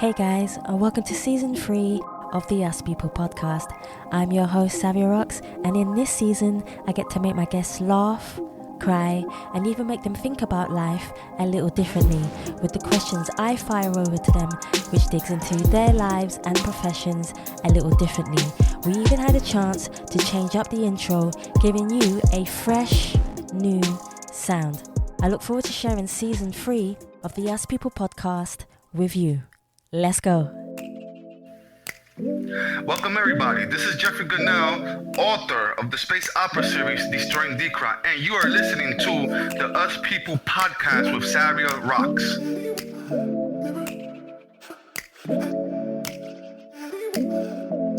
Hey guys, and welcome to season 3 of the Us People podcast. I'm your host Savia, and in this season I get to make my guests laugh, cry, and even make them think about life a little differently with the questions I fire over to them, which digs into their lives and professions a little differently. We even had a chance to change up the intro, giving you a fresh, new sound. I look forward to sharing season 3 of the Us People podcast with you. Let's go. Welcome everybody, this is Jeffrey Gonell, author of the space opera series Destroying Decry, and you are listening to the Us People podcast with Savia Rocks.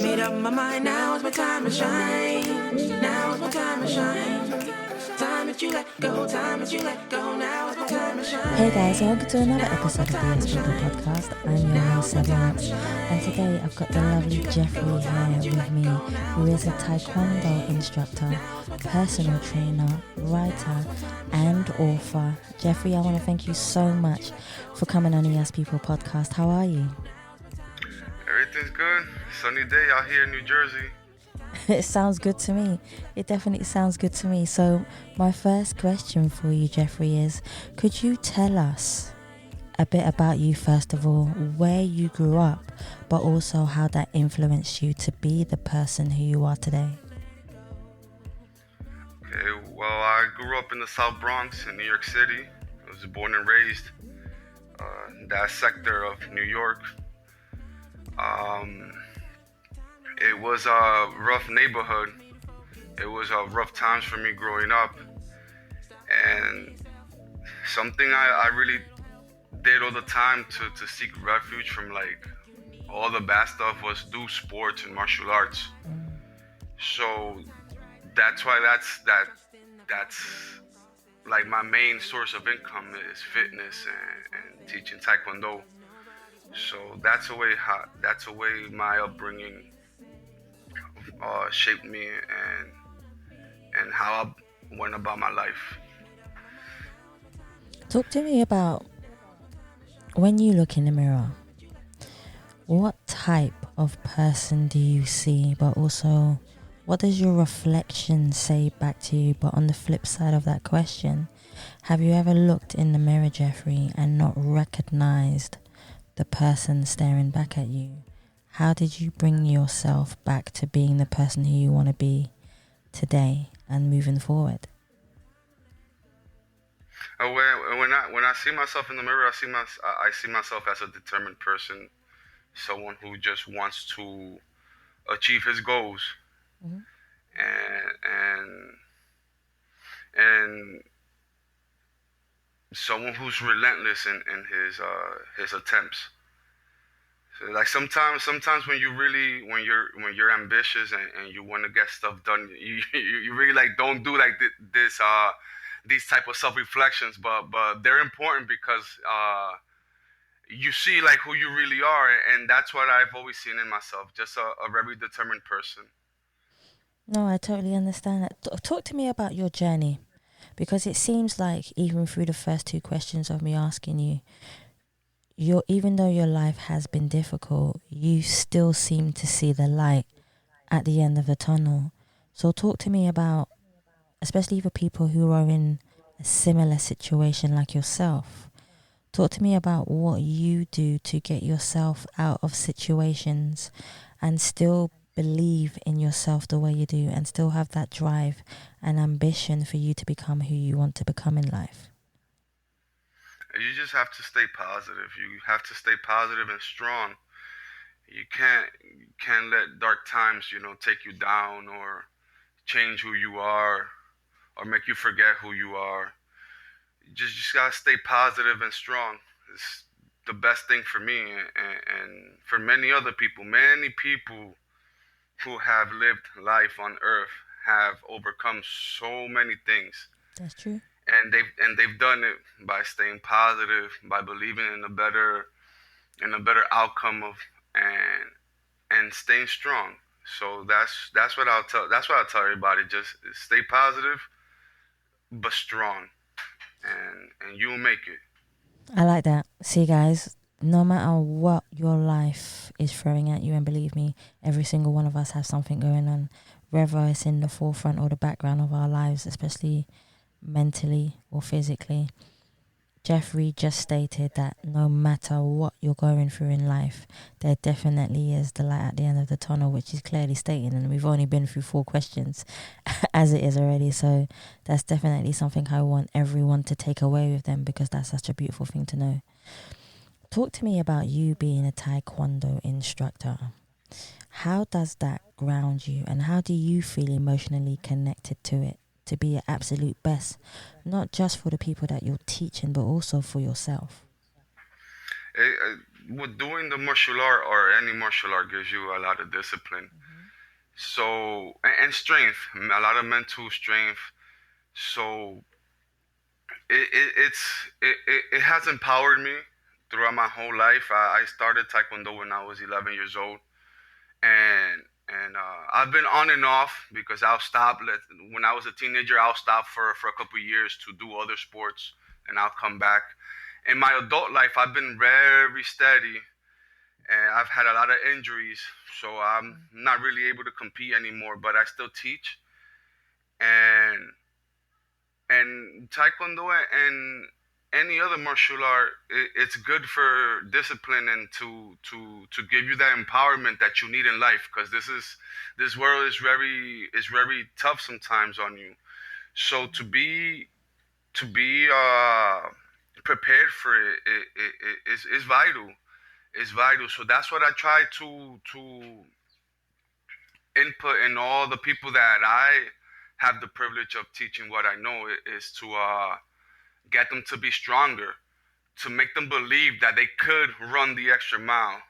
Made up my mind, now is my time to shine. Now is my time to shine. Time that you let go, now is my time to shine. Hey guys, welcome to another episode of the Us People podcast. I'm your host Savia, and today I've got the lovely Jeffrey here with me, who is a Taekwondo instructor, personal trainer, writer, and author. Jeffrey, I want to thank you so much for coming on the Us People podcast. How are you? Everything's good. Sunny day out here in New Jersey. It sounds good to me. It definitely sounds good to me. So my first question for you, Jeffrey, is could you tell us a bit about you, first of all, where you grew up, but also how that influenced you to be the person who you are today? Okay, well, I grew up in the South Bronx in New York City. I was born and raised in that sector of New York. It was a rough neighborhood. It was rough times for me growing up. And something I really did all the time to seek refuge from like all the bad stuff was do sports and martial arts. So that's why that's like my main source of income is fitness and teaching Taekwondo. So that's the way my upbringing shaped me and how I went about my life. Talk to me about when you look in the mirror, what type of person do you see, but also what does your reflection say back to you? But on the flip side of that question, have you ever looked in the mirror, Jeffrey, and not recognized the person staring back at you? How did you bring yourself back to being the person who you want to be today and moving forward? When I see myself in the mirror, I see myself as a determined person, someone who just wants to achieve his goals, and someone who's relentless in his attempts. So like sometimes when you're ambitious and you want to get stuff done, you really like don't do like these type of self-reflections, but they're important because you see like who you really are, and that's what I've always seen in myself, just a very determined person. No, I totally understand that. Talk to me about your journey, because it seems like even through the first 2 questions of me asking you, even though your life has been difficult, you still seem to see the light at the end of the tunnel. So talk to me about, especially for people who are in a similar situation like yourself, talk to me about what you do to get yourself out of situations and still believe in yourself the way you do and still have that drive and ambition for you to become who you want to become in life. You just have to stay positive. You have to stay positive and strong. You can't let dark times, take you down or change who you are or make you forget who you are. You just gotta stay positive and strong. It's the best thing for me and for many other people. Many people who have lived life on earth have overcome so many things. That's true. And they've done it by staying positive, by believing in a better outcome and staying strong. So that's what I'll tell everybody. Just stay positive, but strong, and you'll make it. I like that. See, guys, no matter what your life is throwing at you, and believe me, every single one of us has something going on, whether it's in the forefront or the background of our lives, especially mentally or physically. Jeffrey just stated that no matter what you're going through in life, there definitely is the light at the end of the tunnel, which is clearly stated, and we've only been through 4 questions as it is already. So that's definitely something I want everyone to take away with them, because that's such a beautiful thing to know. Talk to me about you being a Taekwondo instructor. How does that ground you, and how do you feel emotionally connected to it, to be your absolute best, not just for the people that you're teaching, but also for yourself? With doing the martial art, or any martial art, gives you a lot of discipline. So, and strength, a lot of mental strength. So it has empowered me throughout my whole life. I started Taekwondo when I was 11 years old, and I've been on and off, because I'll stop. When I was a teenager, I'll stop for a couple of years to do other sports, and I'll come back. In my adult life, I've been very steady, and I've had a lot of injuries, so I'm not really able to compete anymore. But I still teach, and Taekwondo and any other martial art, it's good for discipline, and to give you that empowerment that you need in life, because this world is very tough sometimes on you. So to be prepared for is vital. It's vital. So that's what I try to input in all the people that I have the privilege of teaching. What I know is to get them to be stronger, to make them believe that they could run the extra mile,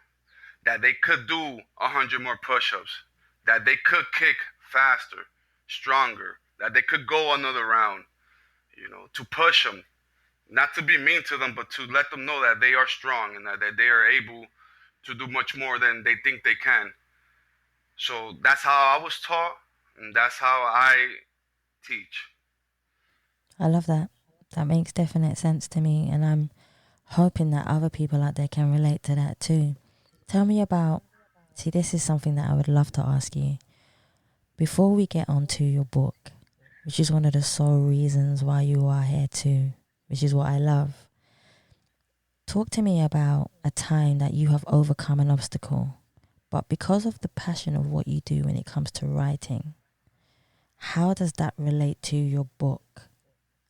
that they could do 100 more push-ups, that they could kick faster, stronger, that they could go another round, to push them, not to be mean to them, but to let them know that they are strong, and that they are able to do much more than they think they can. So that's how I was taught, and that's how I teach. I love that. That makes definite sense to me, and I'm hoping that other people out there can relate to that too. Tell me about, see, this is something that I would love to ask you. Before we get onto your book, which is one of the sole reasons why you are here too, which is what I love, talk to me about a time that you have overcome an obstacle, but because of the passion of what you do when it comes to writing, how does that relate to your book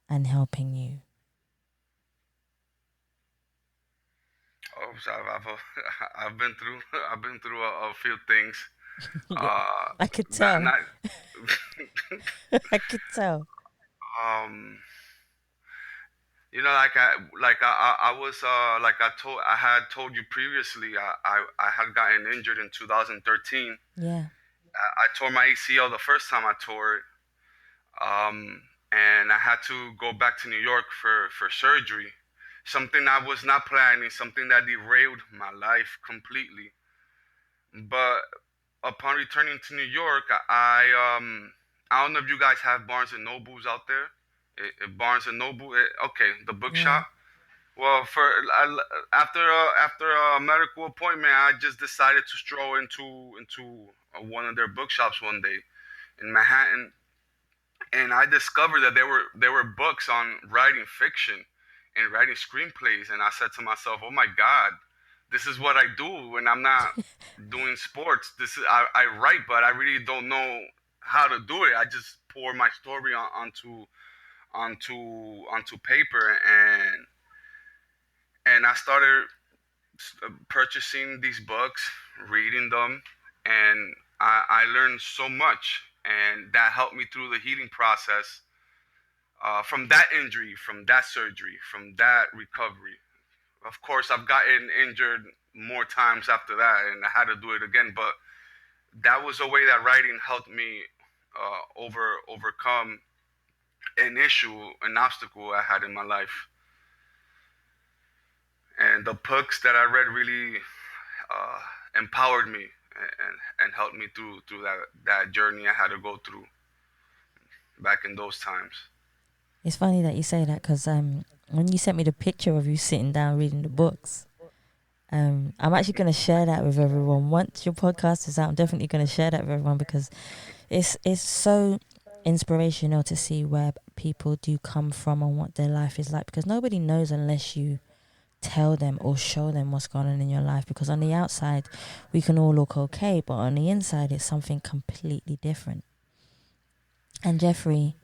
and helping you? Oh, so I've been through I've been through a few things. Uh, I could not tell. not I could tell. um, like I was I had told you previously. I had gotten injured in 2013. Yeah. I tore my ACL the first time I tore it, and I had to go back to New York for surgery. Something I was not planning, something that derailed my life completely. But upon returning to New York, I don't know if you guys have Barnes and Nobles out there. Barnes and Noble, okay, the Yeah. bookshop. Well, after a medical appointment, I just decided to stroll into one of their bookshops one day in Manhattan, and I discovered that there were books on writing fiction and writing screenplays, and I said to myself, "Oh my God, this is what I do when I'm not doing sports. I write, but I really don't know how to do it. I just pour my story onto paper, and I started purchasing these books, reading them, and I learned so much, and that helped me through the healing process, from that injury, from that surgery, from that recovery. Of course, I've gotten injured more times after that, and I had to do it again. But that was a way that writing helped me overcome an issue, an obstacle I had in my life. And the books that I read really empowered me, and helped me through that journey I had to go through back in those times. It's funny that you say that, because when you sent me the picture of you sitting down reading the books, I'm actually going to share that with everyone. Once your podcast is out, I'm definitely going to share that with everyone because it's so inspirational to see where people do come from and what their life is like, because nobody knows unless you tell them or show them what's going on in your life, because on the outside we can all look okay, but on the inside it's something completely different. And Jeffrey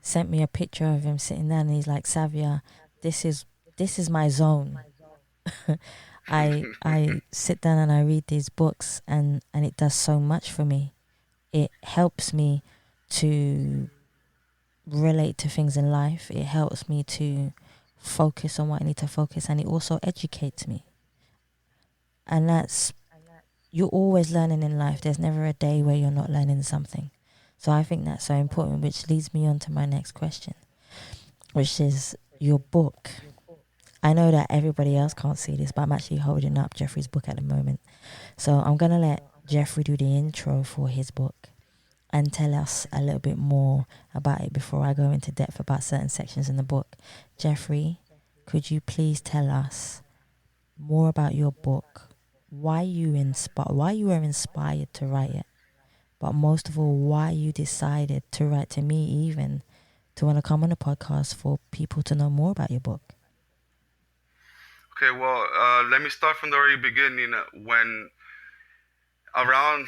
sent me a picture of him sitting there and he's like, Savia, this is my zone. I sit down and I read these books, and it does so much for me. It helps me to relate to things in life. It helps me to focus on what I need to focus, and it also educates me. And that's, you're always learning in life. There's never a day where you're not learning something. So I think that's so important, which leads me on to my next question, which is your book. I know that everybody else can't see this, but I'm actually holding up Jeffrey's book at the moment. So I'm going to let Jeffrey do the intro for his book and tell us a little bit more about it before I go into depth about certain sections in the book. Jeffrey, could you please tell us more about your book, why you were inspired to write it, but most of all, why you decided to write to me, even to want to come on the podcast for people to know more about your book? Okay, well, let me start from the very beginning. When around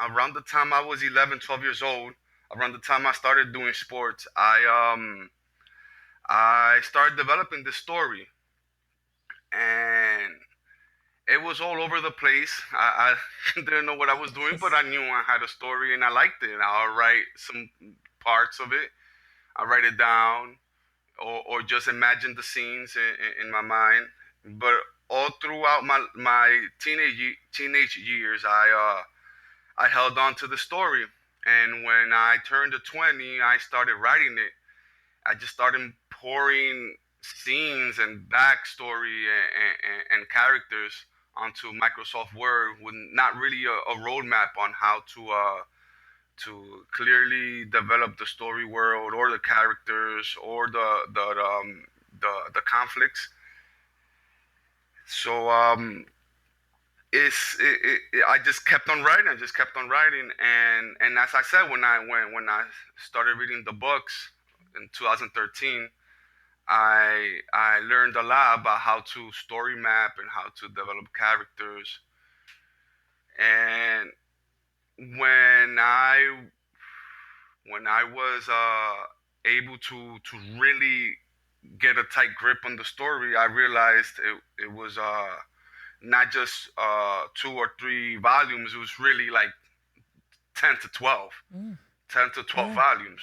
around the time I was 11, 12 years old, around the time I started doing sports, I started developing this story, and it was all over the place. I didn't know what I was doing, but I knew I had a story and I liked it. I'll write some parts of it. I write it down, or just imagine the scenes in my mind. But all throughout my teenage years, I held on to the story. And when I turned to 20, I started writing it. I just started pouring scenes and backstory and characters onto Microsoft Word with not really a roadmap on how to clearly develop the story world or the characters or the conflicts. So I just kept on writing. I just kept on writing, and as I said, when I started reading the books in 2013, I learned a lot about how to story map and how to develop characters. And when I when I was able to really get a tight grip on the story, I realized it was not just 2 or 3 volumes. It was really like 10 to 12, 10 to 12 volumes.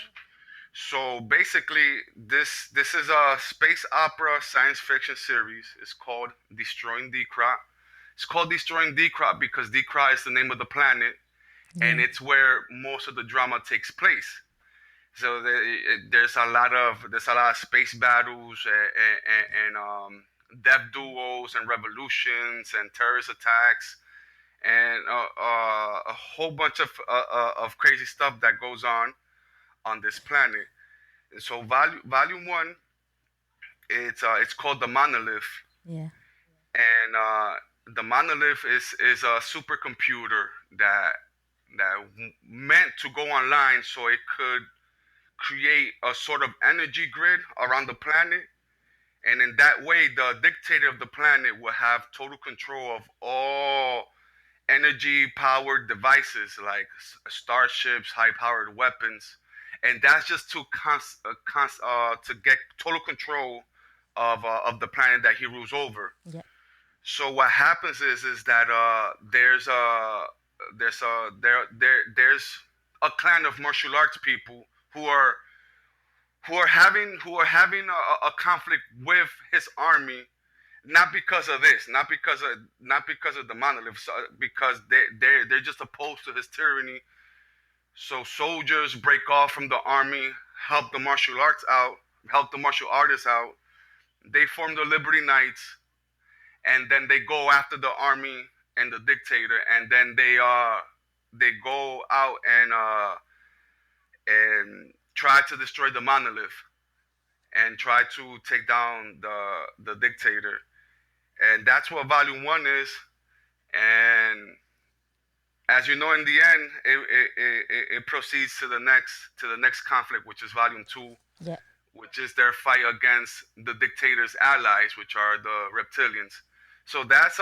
So basically, this is a space opera science fiction series. It's called Destroying Decra. It's called Destroying Decra because Decra is the name of the planet, and it's where most of the drama takes place. So there's a lot of space battles and death duels and revolutions and terrorist attacks and a whole bunch of crazy stuff that goes on this planet. So volume one, it's called the Monolith, Yeah. and the Monolith is a supercomputer that meant to go online so it could create a sort of energy grid around the planet, and in that way, the dictator of the planet will have total control of all energy-powered devices like starships, high-powered weapons, and that's just to get total control of the planet that he rules over. Yeah. So what happens is that there's a clan of martial arts people who are having a conflict with his army, not because of this, not because of the monolith, because they're just opposed to his tyranny. So soldiers break off from the army, help the martial arts out, help the martial artists out. They form the Liberty Knights, and then they go after the army and the dictator, and then they go out and try to destroy the monolith and try to take down the dictator. And and that's what volume one is. And as you know, in the end, it proceeds to the next conflict, which is volume two, Yeah. which is their fight against the dictator's allies, which are the reptilians. So that's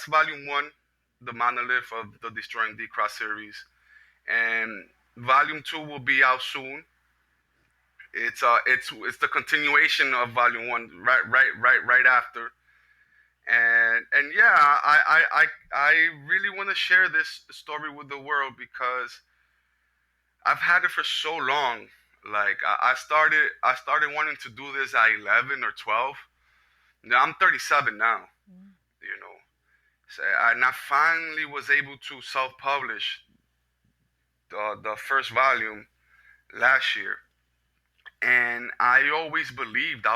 volume one, the monolith of the Destroying D-Cross series, and volume two will be out soon. It's the continuation of volume one, right after. And yeah, I really want to share this story with the world because I've had it for so long. Like I started wanting to do this at 11 or 12. Now I'm 37 now, you know. So, and I finally was able to self-publish the first volume last year. And I always believed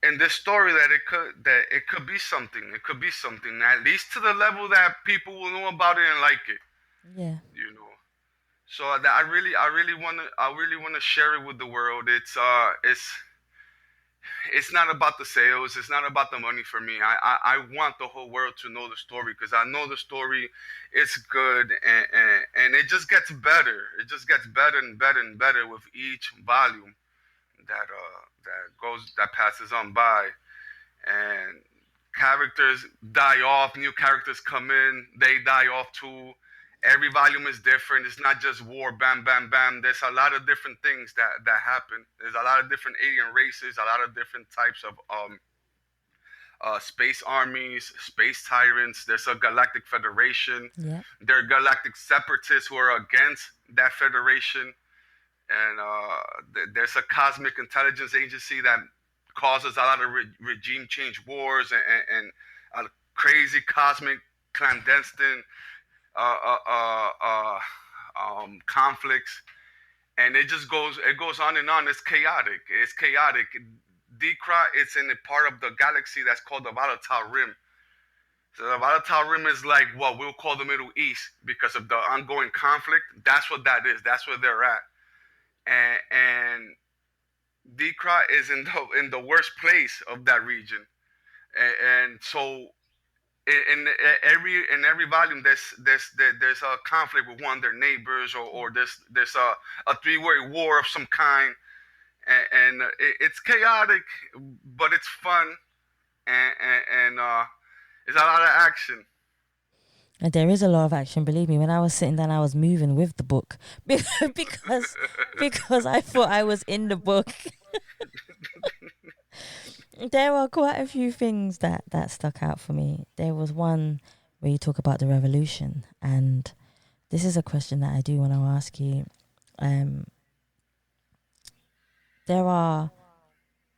in this story that it could be something. It could be something, at least to the level that people will know about it and like it. Yeah. You know. So that I really wanna share it with the world. It's not about the sales. It's not about the money for me. I want the whole world to know the story because I know the story is good, and it just gets better. It just gets better and better and better with each volume that passes on by. And characters die off, new characters come in, they die off too. Every volume is different. It's not just war, bam, bam, bam. There's a lot of different things that happen. There's a lot of different alien races, a lot of different types of space armies, space tyrants. There's a galactic federation. Yeah. There are galactic separatists who are against that federation. And there's a cosmic intelligence agency that causes a lot of regime change wars and crazy cosmic clandestine conflicts, and it goes on and on. It's chaotic. It's chaotic. Decra is in a part of the galaxy that's called the Volatile Rim. So the Volatile Rim is like what we'll call the Middle East because of the ongoing conflict. That's what that is. That's where they're at. And Decra is in the worst place of that region, and so in every volume there's a conflict with one of their neighbors, or there's a three-way war of some kind, and it's chaotic, but it's fun, and it's a lot of action. And there is a lot of action, believe me. When I was sitting down, I was moving with the book because I thought I was in the book. There are quite a few things that stuck out for me. There was one where you talk about the revolution, and this is a question that I do want to ask you. There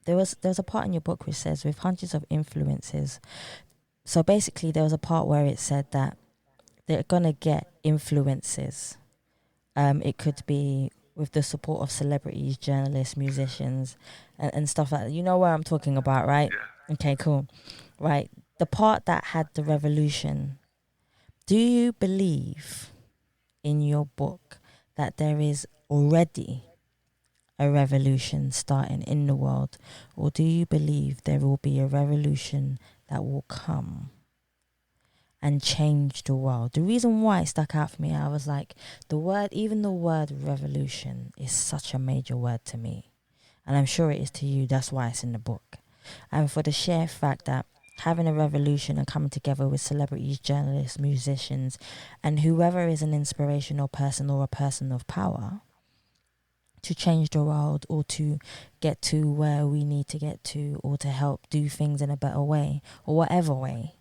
was a part in your book which says with hundreds of influences. So basically, there was a part where it said that they're gonna get influences. It could be with the support of celebrities, journalists, musicians, and stuff like that. You know where I'm talking about, right? Yeah. Okay, cool. Right. The part that had the revolution, do you believe in your book that there is already a revolution starting in the world, or do you believe there will be a revolution that will come and change the world? The reason why it stuck out for me, I was like, even the word revolution is such a major word to me. And I'm sure it is to you. That's why it's in the book. And for the sheer fact that having a revolution and coming together with celebrities, journalists, musicians, and whoever is an inspirational person or a person of power to change the world, or to get to where we need to get to, or to help do things in a better way, or whatever way.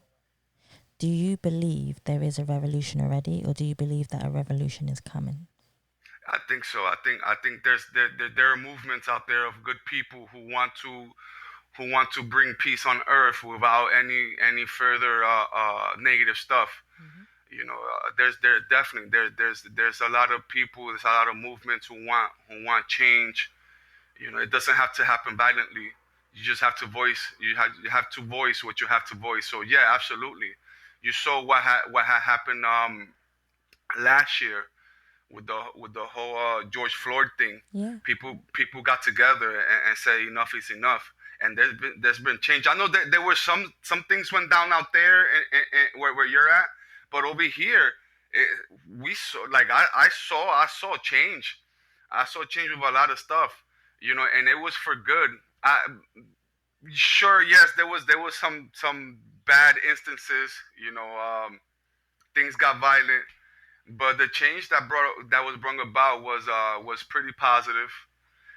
Do you believe there is a revolution already, or do you believe that a revolution is coming? I think so. I think there are movements out there of good people who want to bring peace on earth without any further negative stuff. Mm-hmm. You know, there's a lot of people, there's a lot of movements who want change. You know, it doesn't have to happen violently. You just have to voice. You have to voice what you have to voice. So yeah, absolutely. You saw what had happened last year with the whole George Floyd thing. Yeah. People got together and said enough is enough, and there's been change. I know that there were some things went down out there where you're at, but over here, we saw, like I saw change. I saw change with a lot of stuff, and it was for good. Sure, yes, there was some bad instances, things got violent, but the change that was brought about was pretty positive.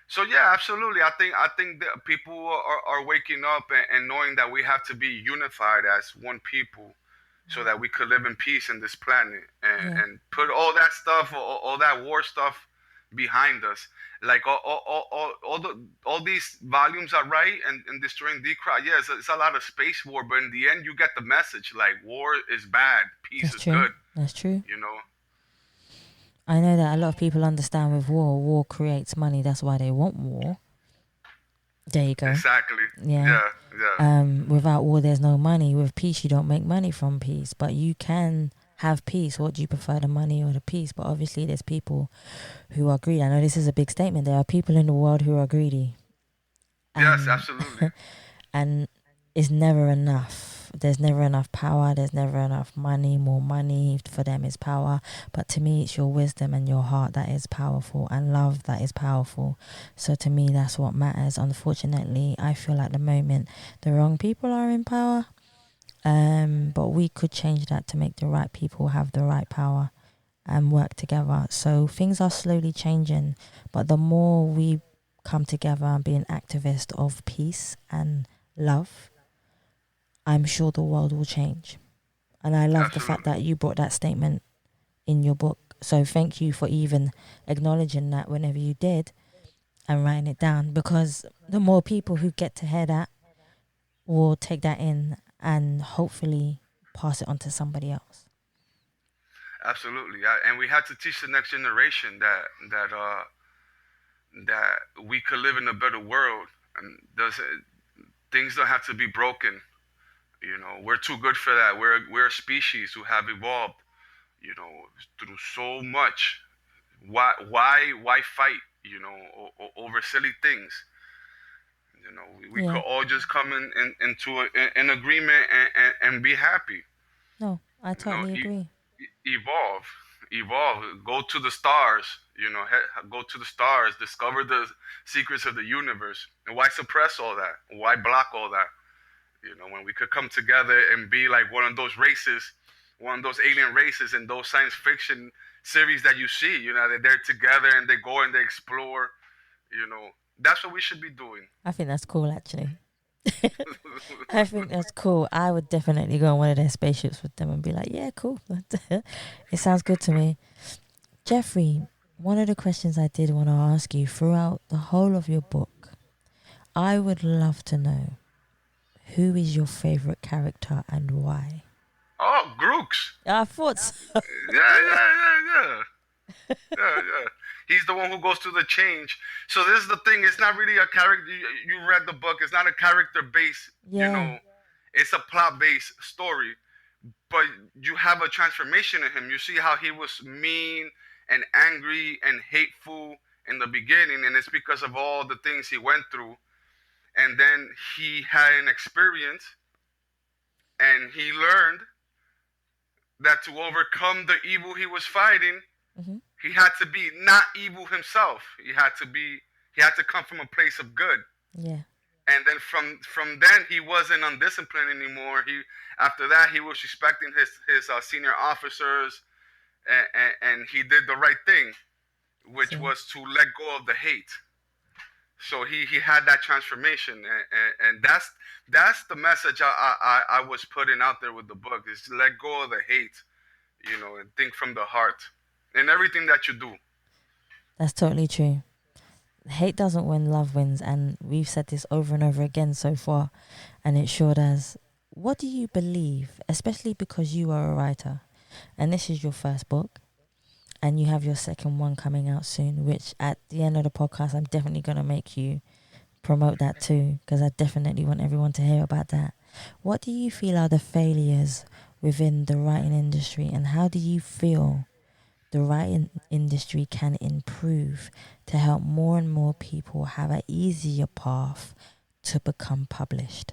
So yeah, absolutely. I think that people are waking up and knowing that we have to be unified as one people, so that we could live in peace in this planet, Yeah. and put all that stuff, all that war stuff behind us. Like all these volumes are right, and destroying Decry. Yeah, it's a lot of space war, but in the end, you get the message. Like, war is bad, peace That's is true. good. That's true. You know. I know that a lot of people understand with war creates money. That's why they want war. There you go. Exactly. Yeah. Yeah. Without war, there's no money. With peace, you don't make money from peace. But you can have peace. What do you prefer, the money or the peace? But obviously, there's people who are greedy. I know this is a big statement. There are people in the world who are greedy. Yes, absolutely. And it's never enough. There's never enough power. There's never enough money. More money for them is power. But to me, it's your wisdom and your heart that is powerful, and love that is powerful. So to me, that's what matters. Unfortunately, I feel at the moment the wrong people are in power. But we could change that to make the right people have the right power and work together. So things are slowly changing. But the more we come together and be an activist of peace and love, I'm sure the world will change. And I love the fact that you brought that statement in your book. So thank you for even acknowledging that whenever you did and writing it down, because the more people who get to hear that will take that in and hopefully pass it on to somebody else. Absolutely. And we have to teach the next generation that we could live in a better world, and things don't have to be broken. We're too good for that. We're a species who have evolved, through so much. Why fight, over silly things? We could all just come into an agreement and be happy. No, I totally agree. Evolve. Go to the stars. Go to the stars. Discover the secrets of the universe. And why suppress all that? Why block all that? When we could come together and be like one of those races, one of those alien races in those science fiction series that you see, they're together and they go and they explore, that's what we should be doing. I think that's cool, actually. I think that's cool. I would definitely go on one of their spaceships with them and be like, yeah, cool. It sounds good to me. Jeffrey, one of the questions I did want to ask you throughout the whole of your book, I would love to know, who is your favorite character and why? Oh, Grooks. I thought so. Yeah. He's the one who goes through the change. So this is the thing. It's not really a character. You read the book. It's not a character-based, it's a plot-based story. But you have a transformation in him. You see how he was mean and angry and hateful in the beginning. And it's because of all the things he went through. And then he had an experience, and he learned that to overcome the evil he was fighting, he had to be not evil himself. He had to come from a place of good. Yeah. And then from then, he wasn't undisciplined anymore. After that, he was respecting his senior officers, and he did the right thing, which was to let go of the hate. So he had that transformation, and that's the message I was putting out there with the book, is to let go of the hate, and think from the heart in everything that you do. That's totally true. Hate doesn't win, love wins, and we've said this over and over again so far, and it sure does. What do you believe, especially because you are a writer, and this is your first book, and you have your second one coming out soon, which at the end of the podcast, I'm definitely going to make you promote that too, because I definitely want everyone to hear about that. What do you feel are the failures within the writing industry, and how do you feel the writing industry can improve to help more and more people have an easier path to become published?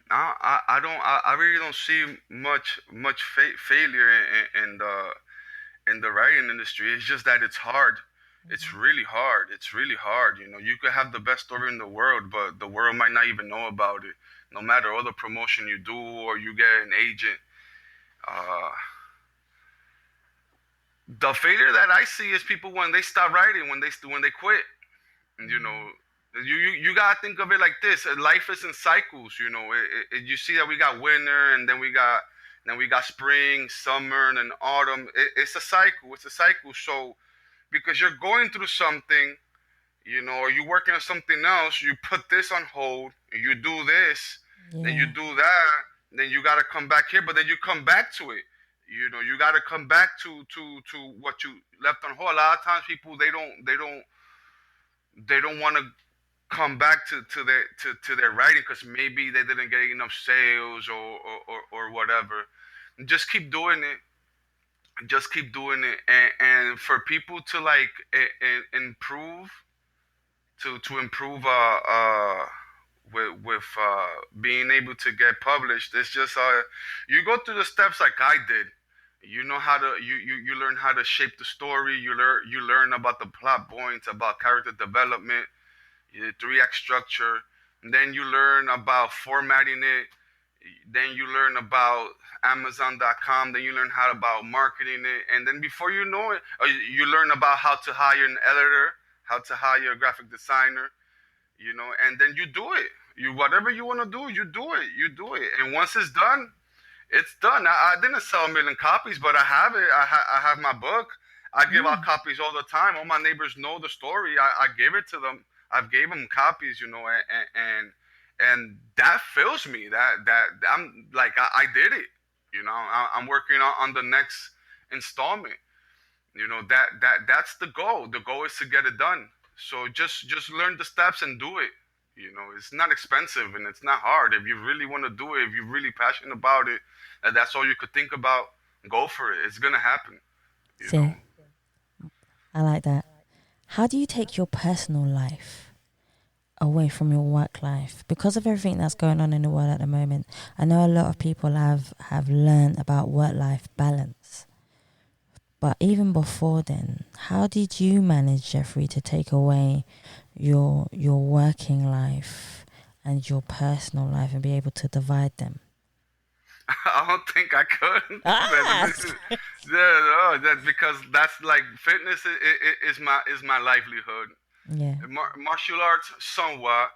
I really don't see much failure in the writing industry. It's just that it's hard. It's really hard. It's really hard. You know, you could have the best story in the world, but the world might not even know about it. No matter all the promotion you do or you get an agent. Uh, the failure that I see is people when they stop writing, when they quit. And, you know, you gotta think of it like this: life is in cycles. You know, you see that we got winter, and then we got spring, summer, and then autumn. It's a cycle. It's a cycle. So because you're going through something, you know, or you're working on something else, you put this on hold, and you do this, then you do that, then you gotta come back here, but then you come back to it. You know, you gotta come back to what you left on hold. A lot of times, people they don't want to come back to their writing because maybe they didn't get enough sales or whatever. Just keep doing it. Just keep doing it, and for people to like improve, to improve with being able to get published. It's just you go through the steps like I did. You know how to you learn how to shape the story. You learn about the plot points, about character development, the 3 act structure. And then you learn about formatting it. Then you learn about Amazon.com. Then you learn how about marketing it. And then before you know it, you learn about how to hire an editor, how to hire a graphic designer, you know, and then you do it. You whatever you want to do, you do it. You do it. And once it's done, it's done. I didn't sell 1,000,000 copies, but I have it. I have my book. I give out copies all the time. All my neighbors know the story. I give it to them. I've gave them copies, you know, and that fills me. That I'm like I did it. You know, I'm working on the next installment. You know, that's the goal. The goal is to get it done. So just learn the steps and do it. You know, it's not expensive and it's not hard. If you really want to do it, if you're really passionate about it, and that's all you could think about, go for it. It's gonna happen. You know? I like that. How do you take your personal life away from your work life? Because of everything that's going on in the world at the moment, I know a lot of people have learned about work-life balance. But even before then, how did you manage, Jeffrey, to take away your working life and your personal life and be able to divide them? I don't think I could. That's because that's like fitness is my livelihood. Yeah. Martial arts, somewhat.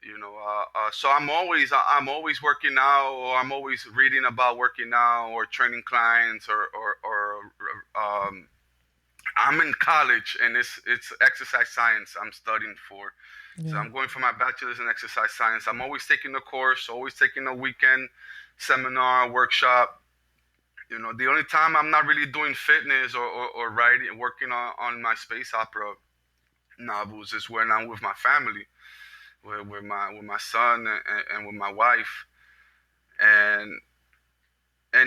You know, so I'm always working out, or I'm always reading about working out, or training clients, or I'm in college and it's exercise science I'm studying for. So I'm going for my bachelor's in exercise science. I'm always taking a course, always taking a weekend seminar, workshop. You know, the only time I'm not really doing fitness or writing, working on my space opera novels is when I'm with my family, with my son and with my wife, and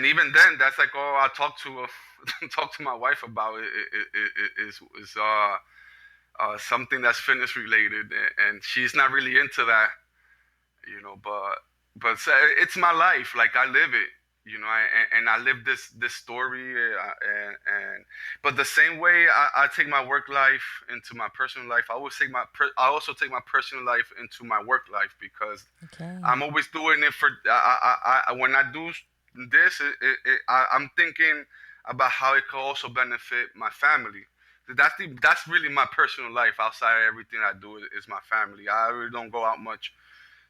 even then, that's like, oh, I'll talk to my wife about it. Is something that's fitness related, and she's not really into that, you know. But it's my life, like I live it, you know. And I live this story, and but the same way I take my work life into my personal life, I also take my personal life into my work life, because I'm always doing it for I when I do this, I'm thinking about how it could also benefit my family. That's really my personal life. Outside of everything I do is my family. I really don't go out much,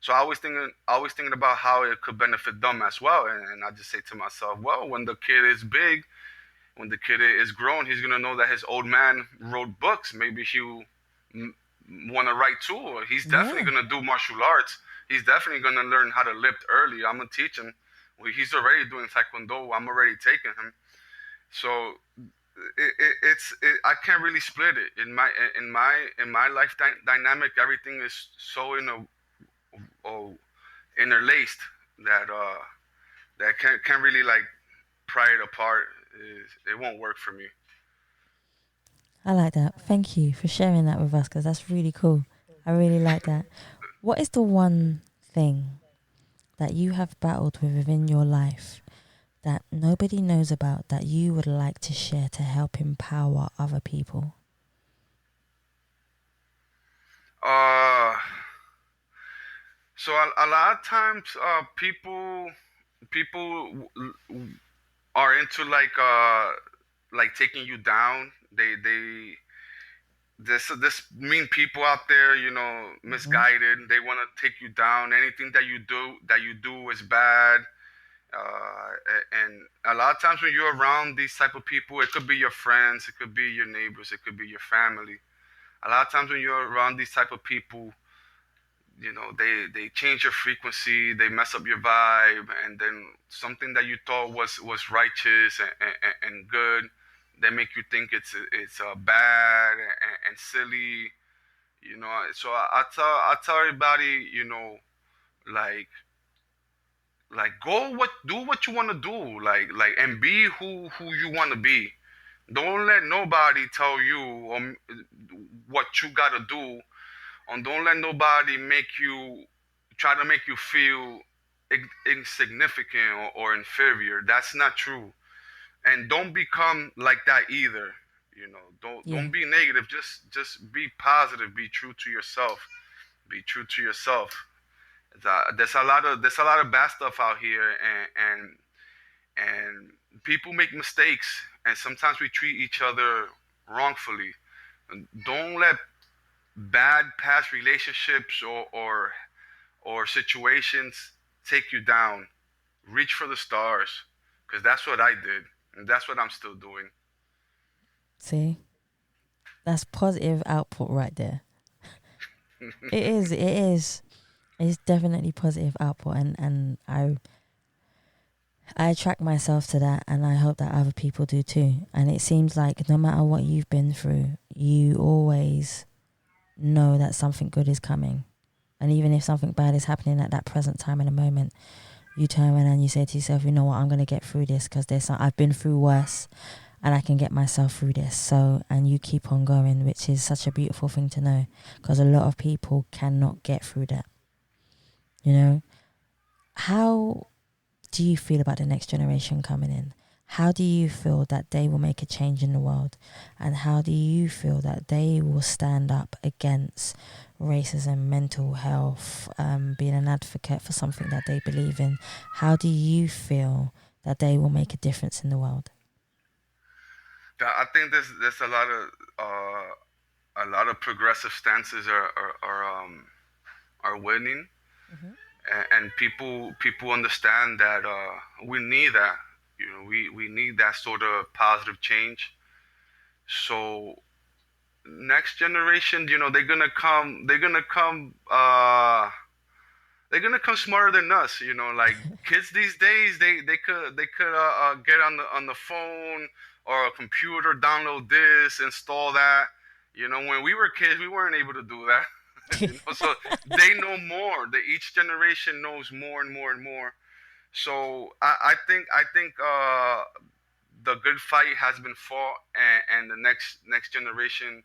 so I always thinking about how it could benefit them as well. And I just say to myself, well, when the kid is big, when the kid is grown, he's gonna know that his old man wrote books. Maybe he'll want to write too. Or he's definitely gonna do martial arts. He's definitely gonna learn how to lift early. I'm gonna teach him. Well, he's already doing Taekwondo. I'm already taking him. So I can't really split it. In my life dynamic, everything is so interlaced that can't really like pry it apart. It won't work for me. I like that. Thank you for sharing that with us because that's really cool. I really like that. What is the one thing that you have battled with within your life that nobody knows about that you would like to share to help empower other people? Uh, so a lot of times, people are into like taking you down. This mean people out there, Mm-hmm. misguided. They want to take you down. Anything that you do is bad. And a lot of times when you're around these type of people, it could be your friends, it could be your neighbors, it could be your family. A lot of times when you're around these type of people, they change your frequency, they mess up your vibe, and then something that you thought was righteous and good, they make you think it's bad and silly. So I tell everybody, like do what you want to do, and be who you want to be. Don't let nobody tell you what you gotta do, and don't let nobody try to make you feel insignificant or inferior. That's not true. And don't become like that either. Don't Yeah. be negative. Just be positive. Be true to yourself. Be true to yourself. There's a lot of bad stuff out here, and people make mistakes, and sometimes we treat each other wrongfully. And don't let bad past relationships or situations take you down. Reach for the stars, because that's what I did, and that's what I'm still doing. See, that's positive output right there. It is. It is. It's definitely positive output, and I attract myself to that, and I hope that other people do too. And it seems like no matter what you've been through, you always know that something good is coming. And even if something bad is happening at that present time in a moment, you turn around and you say to yourself, you know what, I'm going to get through this because I've been through worse and I can get myself through this. So, and you keep on going, which is such a beautiful thing to know because a lot of people cannot get through that. How do you feel about the next generation coming in? How do you feel that they will make a change in the world? And how do you feel that they will stand up against racism, mental health, being an advocate for something that they believe in? How do you feel that they will make a difference in the world? I think there's a lot of progressive stances are winning, Mm-hmm. and people understand that we need that. We need that sort of positive change. So next generation, they're gonna come smarter than us. Like kids these days, they could get on the phone or a computer, download this, install that. When we were kids, we weren't able to do that. So they know more. Each generation knows more and more and more. So I think the good fight has been fought, and the next generation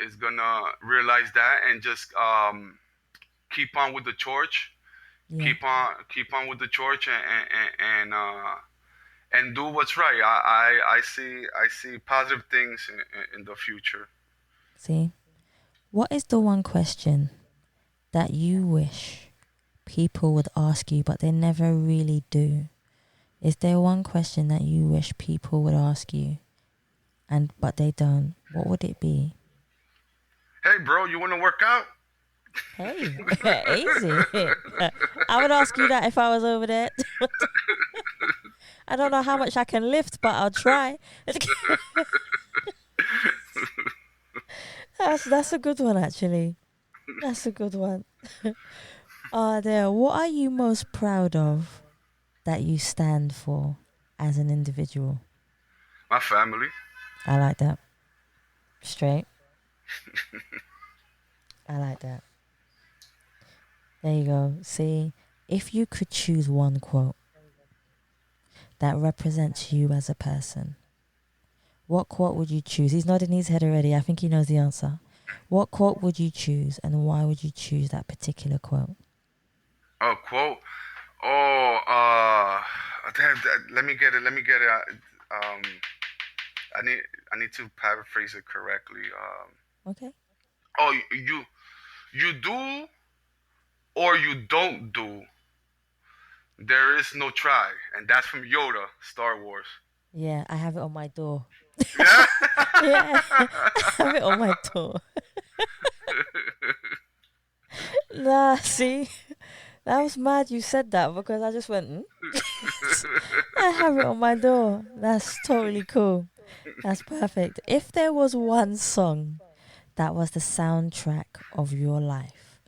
is gonna realize that and just keep on with the torch, Yeah, keep on with the torch, and do what's right. I see positive things in the future. see? What is the one question that you wish people would ask you, but they never really do? Is there one question that you wish people would ask you, but they don't? What would it be? Hey, bro, you want to work out? Hey, easy. I would ask you that if I was over there. I don't know how much I can lift, but I'll try. That's a good one, actually. That's a good one. What are you most proud of that you stand for as an individual? My family. I like that. Straight. I like that. There you go. See, if you could choose one quote that represents you as a person, What quote would you choose? He's nodding his head already. I think he knows the answer. What quote would you choose, and why would you choose that particular quote? A quote. Oh, let me get it. Let me get it. Um, I need I need to paraphrase it correctly. Okay. Oh, you do or you don't do. There is no try, and that's from Yoda, Star Wars. Yeah, I have it on my door. Yeah. Yeah, I have it on my door. Nah, see, that was mad you said that because I just went, I have it on my door. That's totally cool. That's perfect. If there was one song that was the soundtrack of your life,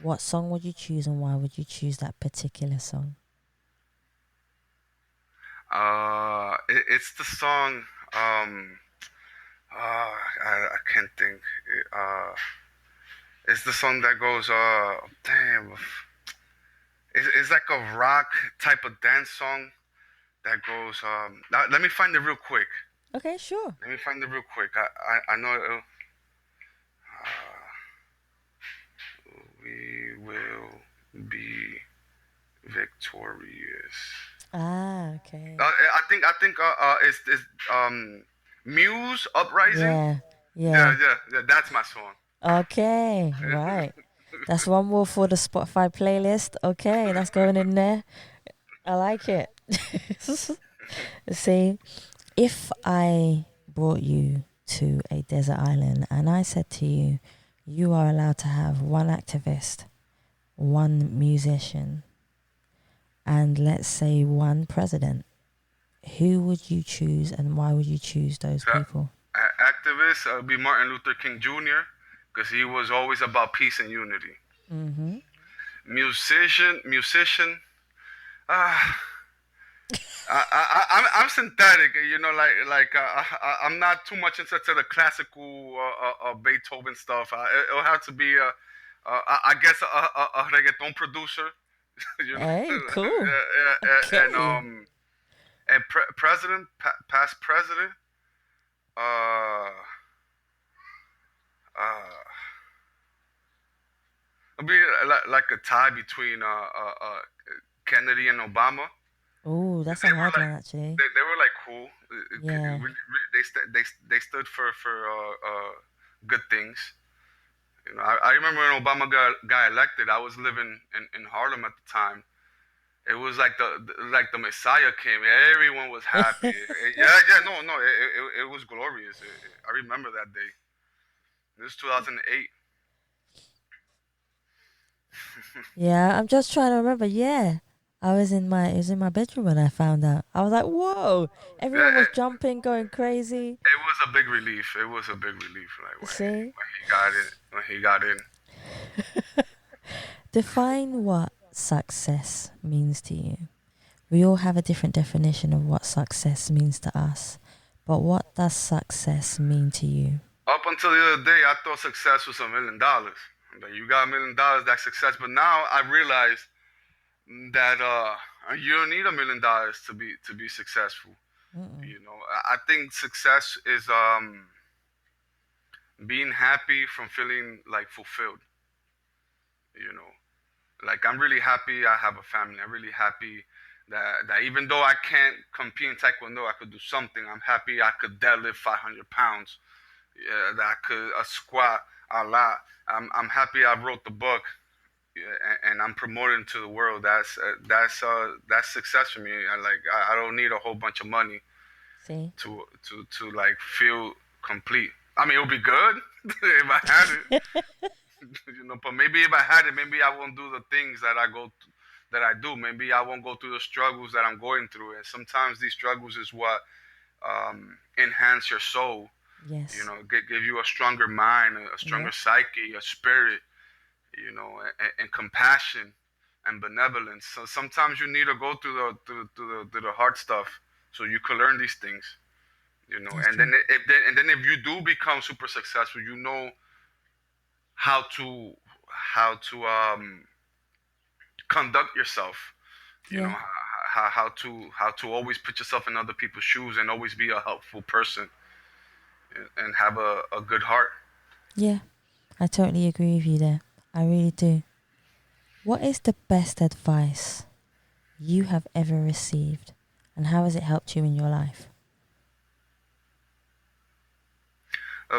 what song would you choose and why would you choose that particular song? It's the song. I can't think. Uh, it's the song that goes. Damn. It's like a rock type of dance song that goes. Let me find it real quick. Okay, sure. Let me find it real quick. I know it'll, we will be victorious. Ah, okay. It's Muse Uprising. Yeah, Yeah, yeah. yeah, yeah. That's my song. Okay, right. That's one more for the Spotify playlist. Okay, that's going in there. I like it. See, if I brought you to a desert island and I said to you, you are allowed to have one activist, one musician, and let's say one president, who would you choose and why would you choose those So, people? activist would be Martin Luther King Jr. because he was always about peace and unity. Mm-hmm. Musician. Ah, I'm synthetic, you know, I'm not too much into the classical Beethoven stuff. It'll have to be I guess a reggaeton producer, you know, Hey, cool. and Okay. president, past president, uh, uh, it'll be like a tie between Kennedy and Obama. Oh, that's a They were hard like one actually. they were like cool. Yeah. They stood for good things. You know, I remember when Obama got elected. I was living in Harlem at the time. It was like like the Messiah came. Everyone was happy. Yeah, yeah, no, it was glorious. I remember that day. This was 2008. Yeah, I'm just trying to remember. Yeah. It was in my bedroom when I found out. I was like, "Whoa." Yeah, Everyone was jumping, going crazy. it was a big relief. It was a big relief. Like See? when he got in, when he got in. Define what success means to you. We all have a different definition of what success means to us. But what does success mean to you? Up until the other day, I thought success was $1 million. Like you got $1 million, that's success. But now I realize that you don't need $1 million to be successful. Mm-mm. You know, I think success is being happy from feeling like fulfilled. You know, like I'm really happy I have a family. I'm really happy that even though I can't compete in Taekwondo, I could do something. I'm happy I could deadlift 500 pounds. Yeah, that I could squat a lot. I'm happy I wrote the book, yeah, and I'm promoting to the world. That's success for me. I don't need a whole bunch of money See? to like feel complete. I mean, it would be good if I had it, you know. But maybe if I had it, maybe I won't do the things that I do. Maybe I won't go through the struggles that I'm going through. And sometimes these struggles is what enhance your soul. You Yes. know, give you a stronger mind, a stronger Yep. psyche, a spirit. You know, and compassion and benevolence. So sometimes you need to go through the hard stuff so you can learn these things. You know, That's and then true. if you do become super successful, you know how to conduct yourself. You know Yeah. how to always put yourself in other people's shoes and always be a helpful person. and have a good heart. Yeah, I totally agree with you there. I really do. What is the best advice you have ever received, and how has it helped you in your life?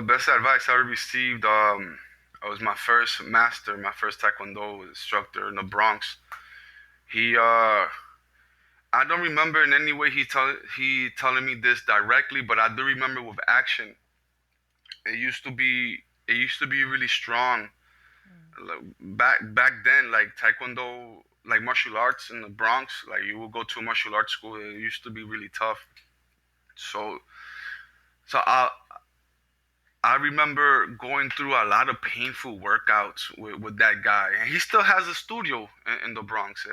Best advice I received, I was my first master, my first Taekwondo instructor in the Bronx. He, I don't remember in any way he telling me this directly, but I do remember with action. It used to be really strong. Like, back then, like Taekwondo, like martial arts in the Bronx, like you would go to a martial arts school. It used to be really tough. So so I remember going through a lot of painful workouts with that guy, and he still has a studio in the Bronx.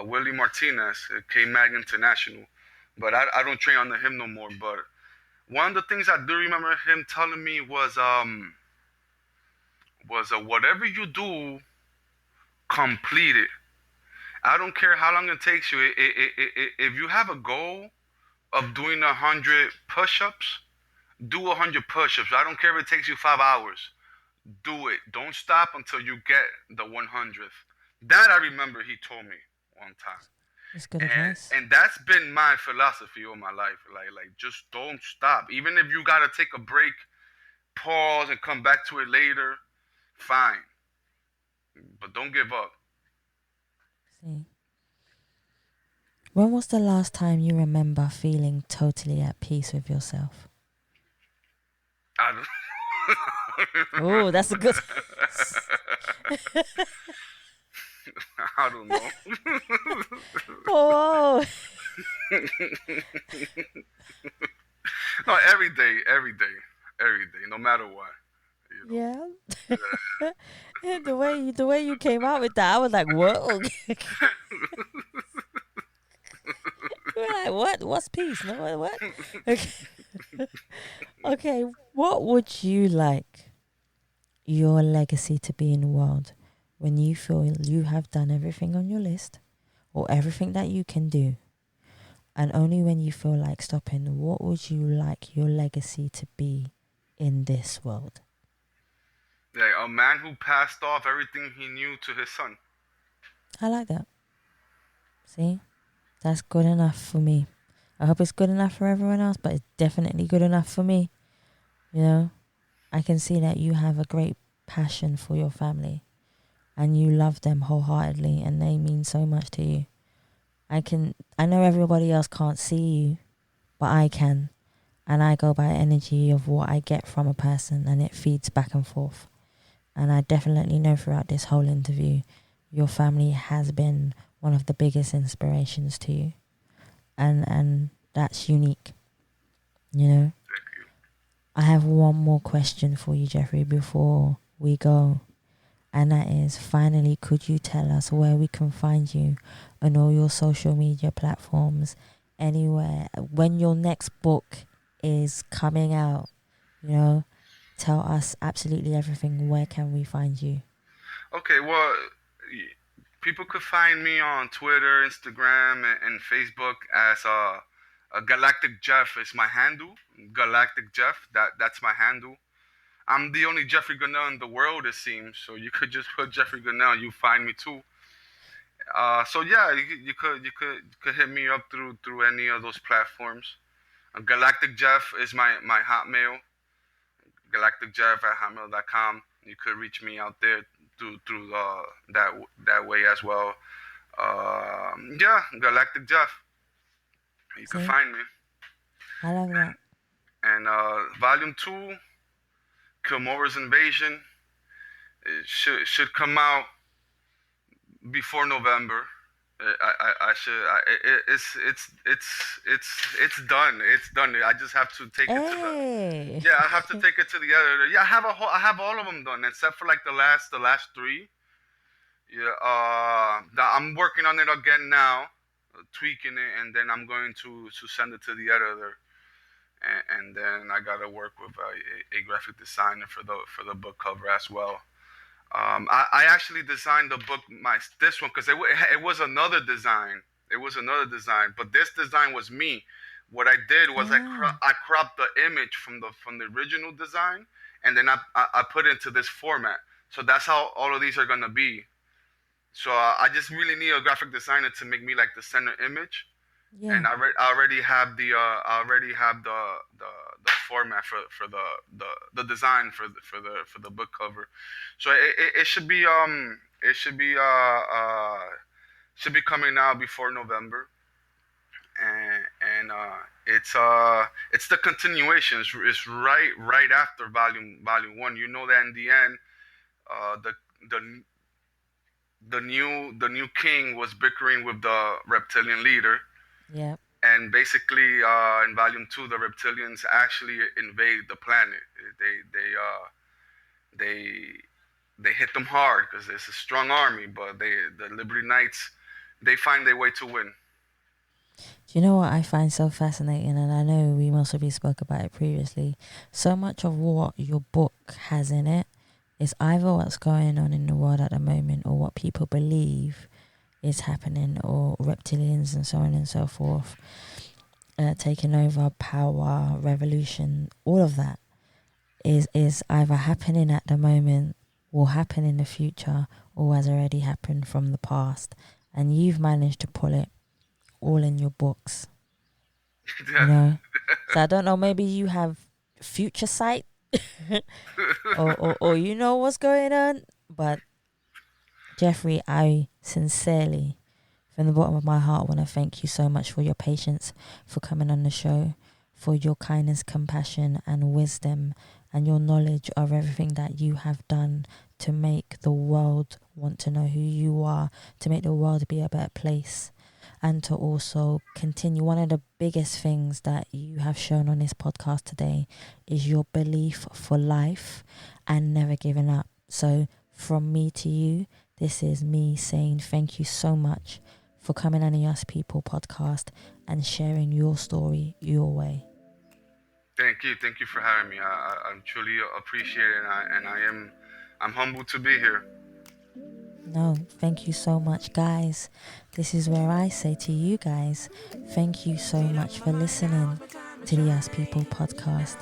Willie Martinez, K Mag International, but I don't train under him no more. But one of the things I do remember him telling me was whatever you do, complete it. I don't care how long it takes you. If you have a goal of doing 100 push-ups, do 100 push-ups. I don't care if it takes you 5 hours. Do it. Don't stop until you get the 100th. That I remember he told me one time. It's good advice. And that's been my philosophy all my life. Like just don't stop. Even if you gotta take a break, pause and come back to it later, fine. But don't give up. See. When was the last time you remember feeling totally at peace with yourself? I don't Oh, that's a good. I don't know. Oh, No, every day, no matter what. You know? yeah. The way you came out with that, I was like, whoa. You were like, what? What's peace? No, what? Okay. Okay. What would you like your legacy to be in the world when you feel you have done everything on your list or everything that you can do? And only when you feel like stopping, what would you like your legacy to be in this world? Like a man who passed off everything he knew to his son. I like that. See? That's good enough for me. I hope it's good enough for everyone else, but it's definitely good enough for me. You know? I can see that you have a great passion for your family and you love them wholeheartedly and they mean so much to you. I know everybody else can't see you, but I can. And I go by energy of what I get from a person and it feeds back and forth. And I definitely know throughout this whole interview, your family has been one of the biggest inspirations to you. And that's unique, you know? Thank you. I have one more question for you, Jeffrey, before we go. And that is, finally, could you tell us where we can find you on all your social media platforms, anywhere, when your next book is coming out, you know? Tell us absolutely everything. Where can we find you? Okay, well, people could find me on Twitter, Instagram, and Facebook as Galactic Jeff is my handle. Galactic Jeff, that's my handle. I'm the only Jeffrey Gonell in the world, it seems. So you could just put Jeffrey Gonell, and you find me too. So yeah, you could hit me up through any of those platforms. Galactic Jeff is my Hotmail. galacticjeff@hotmail.com. You could reach me out there through that way as well. Yeah, Galactic Jeff. You can find me. I love that. And Volume 2, Kilmora's Invasion, it should come out before November. It's done. It's done. I just have to take it to the. Yeah, I have to take it to the editor. Yeah, I have all of them done except for like the last 3. Yeah. I'm working on it again now, tweaking it, and then I'm going to send it to the editor, and then I gotta work with a graphic designer for the book cover as well. I actually designed the book this one because it was another design. It was another design, but this design was me. What I did was Ah. I cropped the image from the original design, and then I put it into this format. So that's how all of these are gonna be. So I just really need a graphic designer to make me like the center image, Yeah. and I already have the format for the design for the book cover. So it should be should be coming out before November, and it's the continuation. It's right after volume one. You know that in the end, the the the new king was bickering with the reptilian leader, Yeah. and basically in volume two, the reptilians actually invade the planet. They they hit them hard because it's a strong army, but the Liberty Knights, they find their way to win. Do you know what I find so fascinating? And I know we most of you spoke about it previously. So much of what your book has in it is either what's going on in the world at the moment or what people believe is happening, or reptilians and so on and so forth, taking over, power, revolution, all of that is either happening at the moment, will happen in the future, or has already happened from the past. And you've managed to pull it all in your books, you know. So I don't know, maybe you have future sight or you know what's going on. But Jeffrey, I sincerely, from the bottom of my heart, want to thank you so much for your patience, for coming on the show, for your kindness, compassion and wisdom, and your knowledge of everything that you have done to make the world want to know who you are, to make the world be a better place, and to also continue. One of the biggest things that you have shown on this podcast today is your belief for life and never giving up. So from me to you, this is me saying thank you so much for coming on the Us People podcast and sharing your story your way. Thank you for having me. I truly appreciate it, and I'm humbled to be here. No, thank you so much, guys. This is where I say to you guys, thank you so much for listening to the Us People podcast.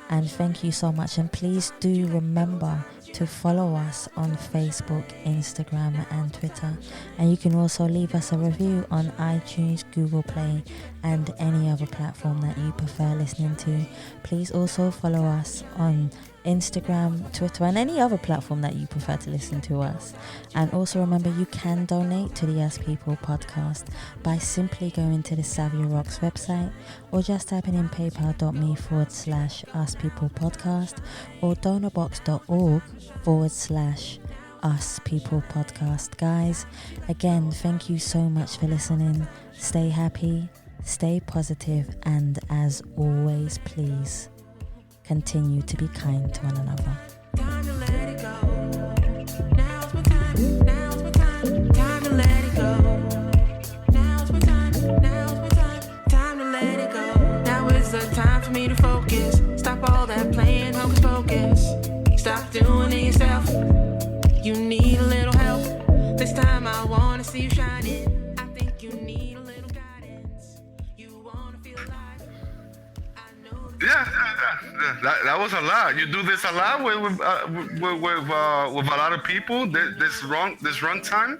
And thank you so much. And please do remember to follow us on Facebook, Instagram and Twitter. And you can also leave us a review on iTunes, Google Play and any other platform that you prefer listening to. Please also follow us on Instagram, Twitter and any other platform that you prefer to listen to us. And also remember, you can donate to the Us People podcast by simply going to the Savia Rocks website, or just typing in paypal.me/Us People podcast, or donorbox.org/Us People podcast. Guys, again, thank you so much for listening. Stay happy, stay positive, and as always, please continue to be kind to one another. Time to let it go. Now's my time. Now's my time. Time to let it go. Now's my time. Now's my time. Time to let it go. Now is the time for me to focus. Stop all that playing hocus pocus. Stop doing it yourself. You need a little help. This time I wanna see you shining. I think you need a little guidance. You wanna feel alive. I know That was a lot. You do this a lot with a lot of people. This run time.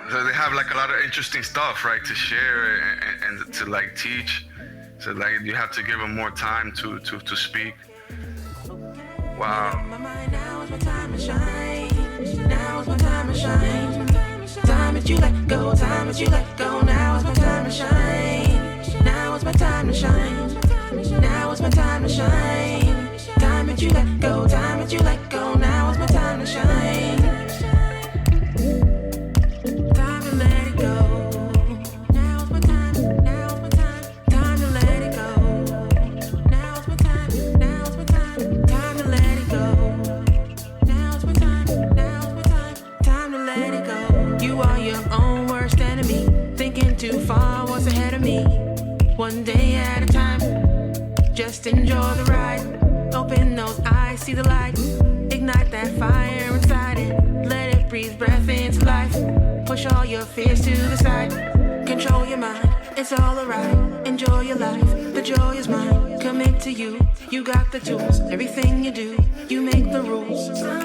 So they have like a lot of interesting stuff, right, to share and to like teach. So like you have to give them more time to speak. Wow. my mind. Now is my time to shine. Now is my time to shine. Time that you let go. Time that you let go. Now is my time to shine. Now is my time to shine. Now is my time to shine. Time that you let go. Time that you let go. Now is my time to shine. Time to let it go. Now is my time. Now is my time. Time to let it go. Now is my time. Now is my time. Time to let it go. Now is my time. Now is my time. Time to let it go. You are your own worst enemy. Thinking too far, what's ahead of me? One day at a time. Just enjoy the ride. Open those eyes, see the light. Ignite that fire inside it. Let it breathe breath into life. Push all your fears to the side. Control your mind. It's all alright, enjoy your life, the joy is mine. Commit to you, you got the tools. Everything you do, you make the rules.